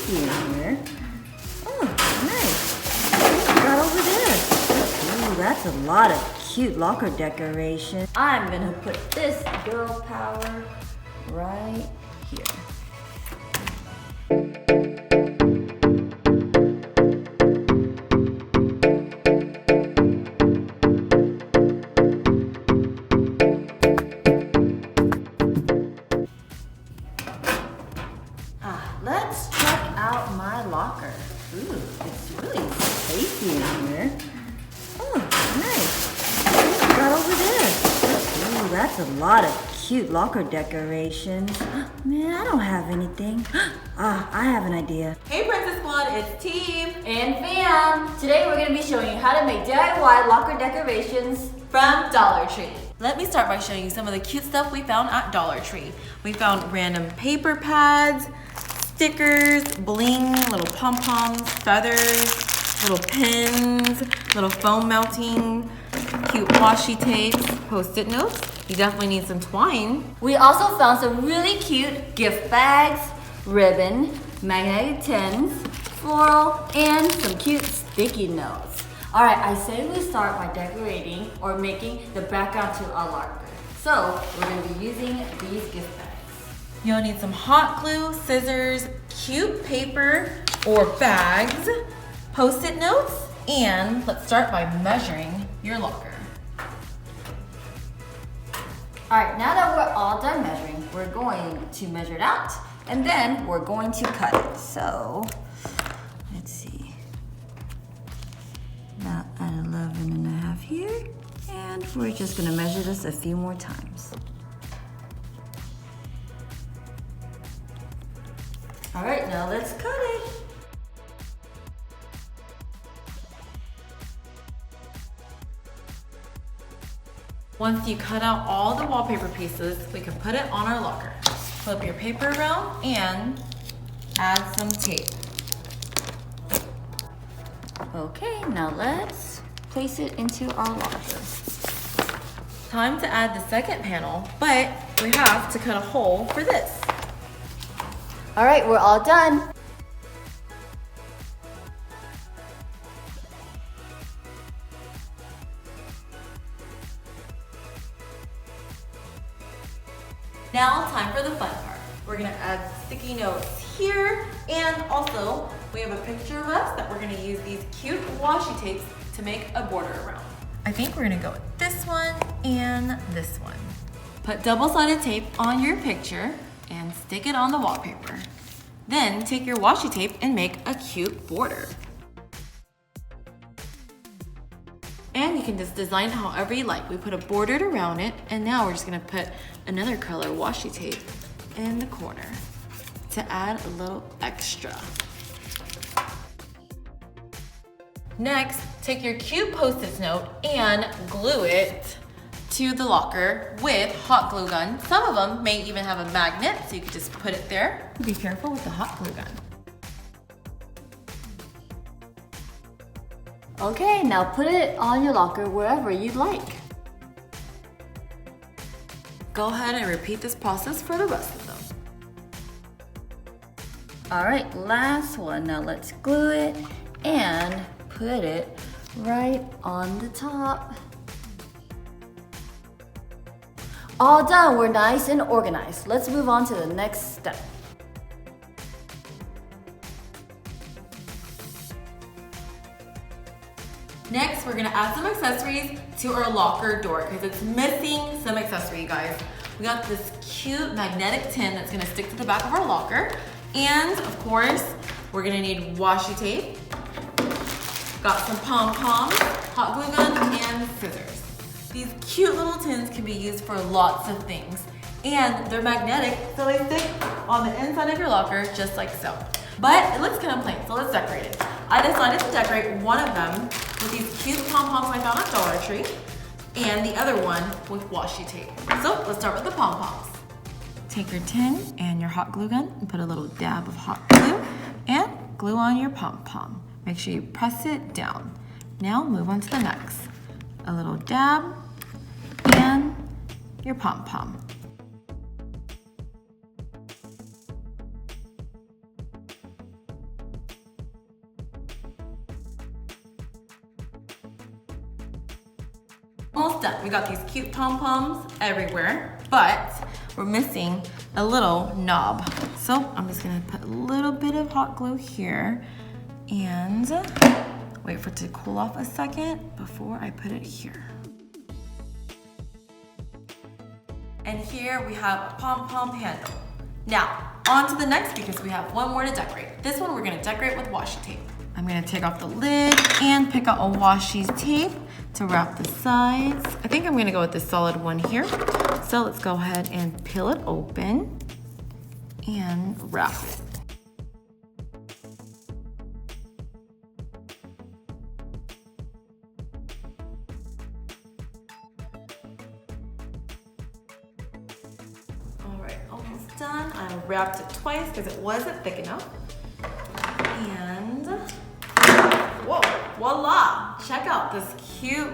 spacey in here. Oh, nice. What you got over there? Ooh, that's a lot of cute locker decoration. I'm gonna put this girl power right here. Let's check out my locker. Ooh, it's really spacey in here. Oh, nice. What you got over there? Ooh, that's a lot of cute locker decorations. Man, I don't have anything. I have an idea. Hey Princess Squad, it's Thi and Pham. Today we're going to be showing you how to make DIY locker decorations from Dollar Tree. Let me start by showing you some of the cute stuff we found at Dollar Tree. We found random paper pads, stickers, bling, little pom-poms, feathers, little pins, little foam mounting, cute washi tapes, post-it notes. You definitely need some twine. We also found some really cute gift bags, ribbon, magnetic tins, floral, and some cute sticky notes. All right, I say we start by decorating or making the background to our locker. So we're gonna be using these gift bags. You'll need some hot glue, scissors, cute paper or bags, post-it notes, and let's start by measuring your locker. All right, now that we're all done measuring, we're going to measure it out and then we're going to cut it. So, let's see. About at 11.5 here. And we're just gonna measure this a few more times. All right, now let's cut it. Once you cut out all the wallpaper pieces, we can put it on our locker. Flip your paper around and add some tape. Okay, now let's place it into our locker. Time to add the second panel, but we have to cut a hole for this. All right, we're all done. Now, time for the fun part. We're gonna add sticky notes here, and also we have a picture of us that we're gonna use these cute washi tapes to make a border around. I think we're gonna go with this one and this one. Put double-sided tape on your picture and stick it on the wallpaper. Then take your washi tape and make a cute border. And you can just design however you like. We put a border around it, and now we're just gonna put another color washi tape in the corner to add a little extra. Next, take your cute post-it note and glue it to the locker with hot glue gun. Some of them may even have a magnet, so you can just put it there. Be careful with the hot glue gun. Okay, now put it on your locker wherever you'd like. Go ahead and repeat this process for the rest of them. All right, last one. Now let's glue it and put it right on the top. All done, we're nice and organized. Let's move on to the next step. Next, we're gonna add some accessories to our locker door because it's missing some accessory, guys. We got this cute magnetic tin that's gonna stick to the back of our locker. And of course, we're gonna need washi tape. Got some pom-poms, hot glue gun, and scissors. These cute little tins can be used for lots of things. And they're magnetic, so they stick on the inside of your locker just like so. But it looks kind of plain, so let's decorate it. I decided to decorate one of them with these cute pom-poms I found at Dollar Tree, and the other one with washi tape. So let's start with the pom-poms. Take your tin and your hot glue gun and put a little dab of hot glue and glue on your pom-pom. Make sure you press it down. Now move on to the next. A little dab and your pom-pom. Almost done. We got these cute pom-poms everywhere, but we're missing a little knob. So I'm just gonna put a little bit of hot glue here and wait for it to cool off a second before I put it here. And here we have a pom-pom handle. Now, on to the next because we have one more to decorate. This one we're gonna decorate with washi tape. I'm gonna take off the lid and pick out a washi tape to wrap the sides. I think I'm gonna go with this solid one here. So let's go ahead and peel it open and wrap it. All right, almost done. I wrapped it twice because it wasn't thick enough. And whoa, voila! Check out this cute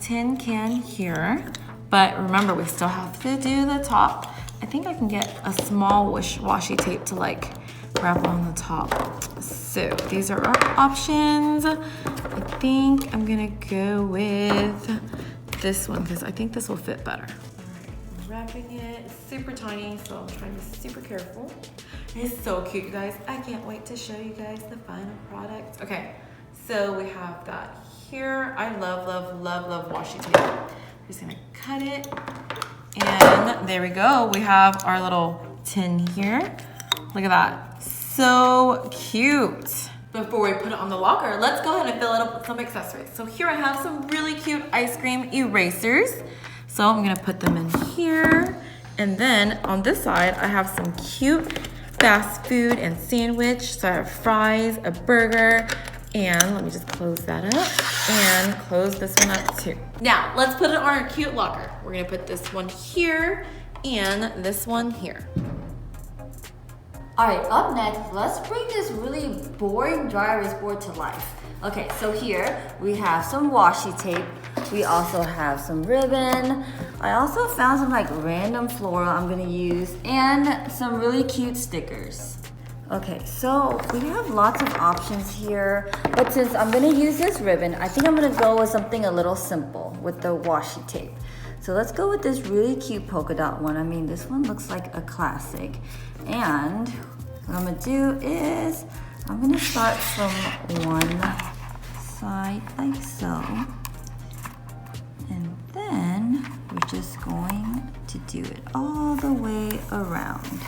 tin can here. But remember, we still have to do the top. I think I can get a small washi tape to like wrap on the top. So these are our options. I think I'm gonna go with this one because I think this will fit better. I'm wrapping it. It's super tiny, so I'm trying to be super careful. It's so cute, you guys. I can't wait to show you guys the final product. Okay, so we have that here. I love, love, love, love washi tape. I'm just gonna cut it. And there we go. We have our little tin here. Look at that. So cute. Before we put it on the locker, let's go ahead and fill it up with some accessories. So here I have some really cute ice cream erasers. So I'm gonna put them in here. And then on this side, I have some cute fast food and sandwich. So I have fries, a burger, and let me just close that up and close this one up too. Now, let's put it on our cute locker. We're gonna put this one here and this one here. All right, up next, let's bring this really boring dry erase board to life. Okay, so here we have some washi tape. We also have some ribbon. I also found some like random floral I'm gonna use and some really cute stickers. Okay, so we have lots of options here, but since I'm gonna use this ribbon, I think I'm gonna go with something a little simple with the washi tape. So let's go with this really cute polka dot one. I mean, this one looks like a classic. And what I'm gonna do is, I'm gonna start from one side like so. And then we're just going to do it all the way around.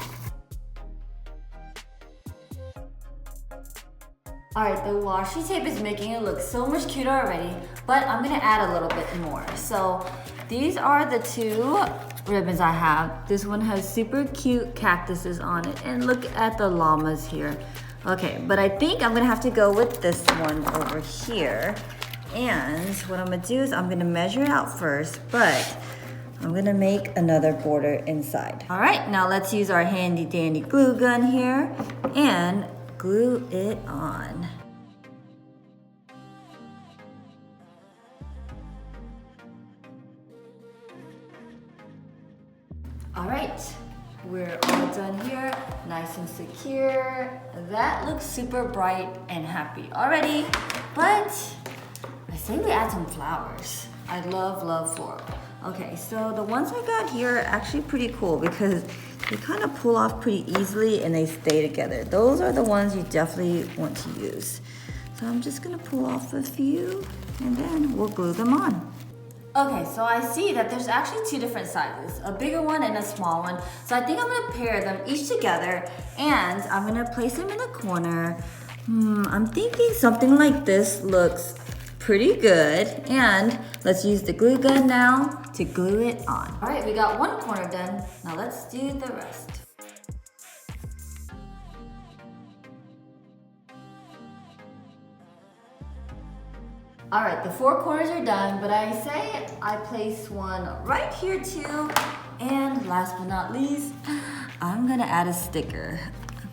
All right, the washi tape is making it look so much cuter already, but I'm gonna add a little bit more. So these are the two ribbons I have. This one has super cute cactuses on it, and look at the llamas here. Okay, but I think I'm gonna have to go with this one over here. And what I'm gonna do is I'm gonna measure it out first, but I'm gonna make another border inside. All right, now let's use our handy dandy glue gun here and glue it on. All right, we're all done here, nice and secure. That looks super bright and happy already, but I say we add some flowers. I love, love floral. Okay, so the ones I got here are actually pretty cool because they kind of pull off pretty easily and they stay together. Those are the ones you definitely want to use. So I'm just gonna pull off a few and then we'll glue them on. Okay, so I see that there's actually two different sizes, a bigger one and a small one. So I think I'm gonna pair them each together and I'm gonna place them in the corner. I'm thinking something like this looks pretty good. And let's use the glue gun now to glue it on. All right, we got one corner done. Now let's do the rest. All right, the four corners are done, but I say I place one right here too. And last but not least, I'm gonna add a sticker.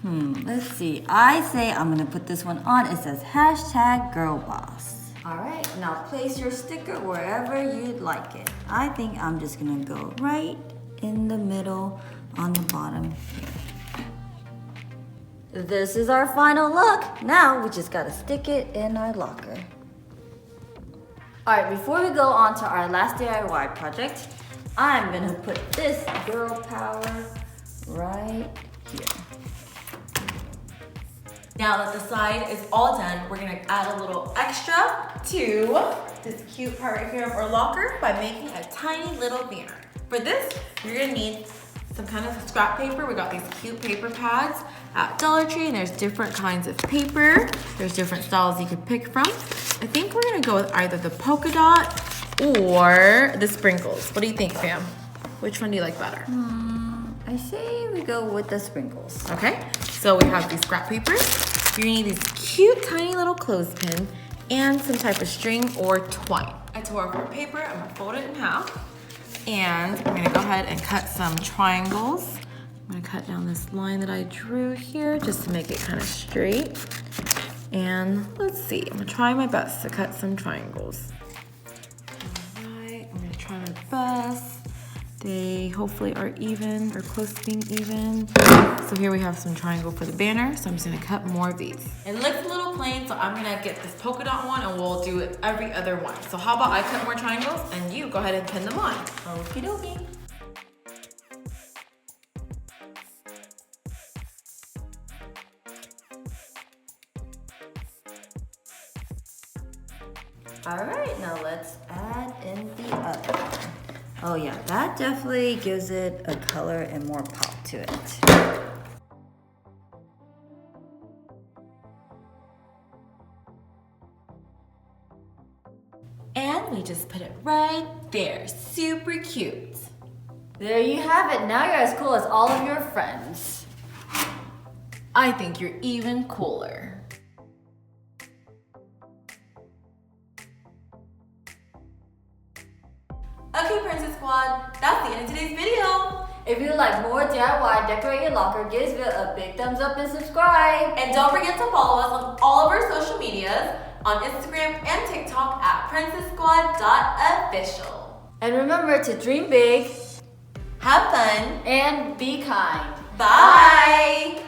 Let's see, I say I'm gonna put this one on. It says #girlboss. All right, now place your sticker wherever you'd like it. I think I'm just gonna go right in the middle on the bottom here. This is our final look. Now we just gotta stick it in our locker. All right, before we go on to our last DIY project, I'm gonna put this girl power right here. Now that the side is all done, we're gonna add a little extra to this cute part right here of our locker by making a tiny little banner. For this, you're gonna need some kind of scrap paper. We got these cute paper pads at Dollar Tree, and there's different kinds of paper. There's different styles you could pick from. I think we're gonna go with either the polka dot or the sprinkles. What do you think, Pham? Which one do you like better? I say we go with the sprinkles. Okay, so we have these scrap papers. You're gonna need these cute tiny little clothespins and some type of string or twine. I tore off our paper, I'm gonna fold it in half. And I'm gonna go ahead and cut some triangles. I'm gonna cut down this line that I drew here just to make it kind of straight. And let's see, I'm gonna try my best to cut some triangles. All right, I'm gonna try my best. They hopefully are even or close to being even. So here we have some triangle for the banner. So I'm just gonna cut more of these. It looks a little plain, so I'm gonna get this polka dot one and we'll do it every other one. So how about I cut more triangles and you go ahead and pin them on. Okie dokie. All right, now let's add in the other one. Oh yeah, that definitely gives it a color and more pop to it. And we just put it right there, super cute. There you have it, now you're as cool as all of your friends. I think you're even cooler. Okay, Princess Squad, that's the end of today's video. If you like more DIY Decorate Your Locker, give this video a big thumbs up and subscribe. And don't forget to follow us on all of our social medias on Instagram and TikTok at princesssquad.official. And remember to dream big, have fun, and be kind. Bye.